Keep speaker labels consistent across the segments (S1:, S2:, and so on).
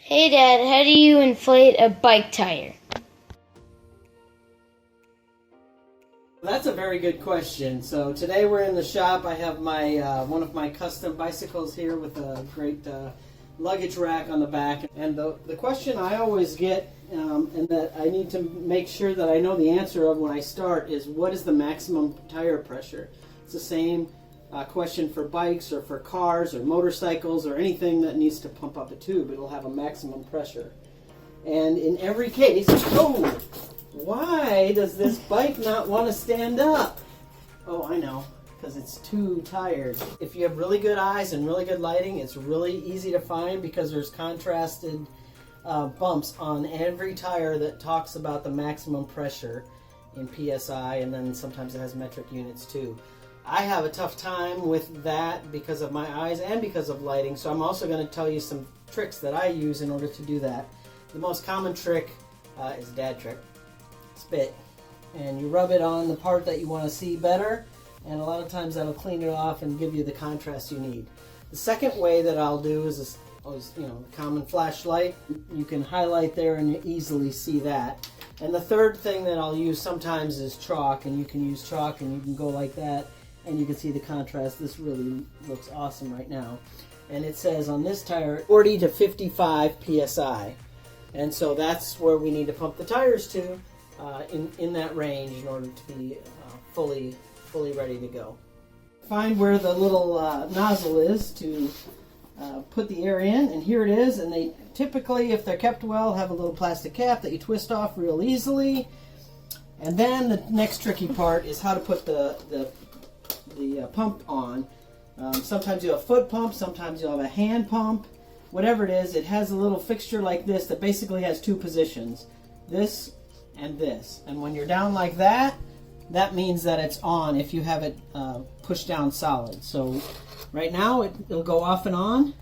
S1: Hey Dad, how do you inflate a bike tire?
S2: That's a very good question. So today we're in the shop. I have my one of my custom bicycles here with a great luggage rack on the back. And the question I always get, and that I need to make sure that I know the answer of when I start, is what is the maximum tire pressure? It's the same question for bikes or for cars or motorcycles or anything that needs to pump up a tube. It'll have a maximum pressure. And in every case, why does this bike not want to stand up? Oh, I know, because it's too tired. If you have really good eyes and really good lighting, it's really easy to find because there's contrasted bumps on every tire that talks about the maximum pressure in PSI, and then sometimes it has metric units too. I have a tough time with that because of my eyes and because of lighting, so I'm also going to tell you some tricks that I use in order to do that. The most common trick is a dad trick. Spit, and you rub it on the part that you want to see better, and a lot of times that'll clean it off and give you the contrast you need. The second way that I'll do is the common flashlight. You can highlight there and you easily see that. And the third thing that I'll use sometimes is chalk, and you can use chalk and you can go like that and you can see the contrast. This really looks awesome right now. And it says on this tire 40 to 55 psi, and so that's where we need to pump the tires to. In that range in order to be fully ready to go. Find where the little nozzle is to put the air in, and here it is. And they typically, if they're kept well, have a little plastic cap that you twist off real easily. And then the next tricky part is how to put the pump on. Sometimes you'll have a foot pump, sometimes you'll have a hand pump. Whatever it is, it has a little fixture like this that basically has two positions. This and this, and when you're down like that, that means that it's on if you have it pushed down solid. So right now it'll go off and on,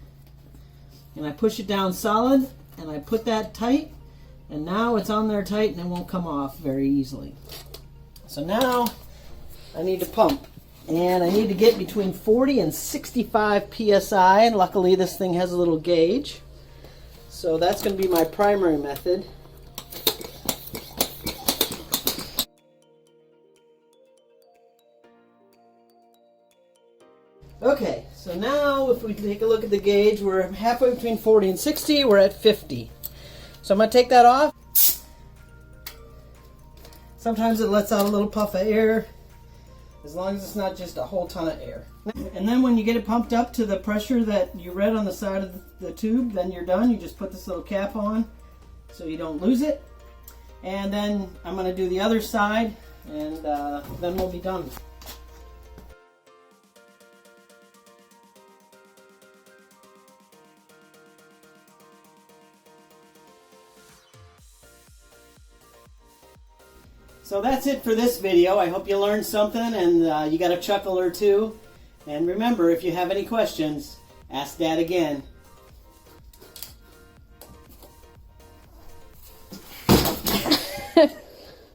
S2: and I push it down solid and I put that tight, and now it's on there tight and it won't come off very easily. So now I need to pump, and I need to get between 40 and 65 psi, and luckily this thing has a little gauge, so that's going to be my primary method. Okay, so now if we take a look at the gauge, we're halfway between 40 and 60, we're at 50. So I'm going to take that off. Sometimes it lets out a little puff of air, as long as it's not just a whole ton of air. And then when you get it pumped up to the pressure that you read on the side of the tube, then you're done. You just put this little cap on so you don't lose it. And then I'm going to do the other side, and then we'll be done. So that's it for this video. I hope you learned something and you got a chuckle or two. And remember, if you have any questions, ask Dad again.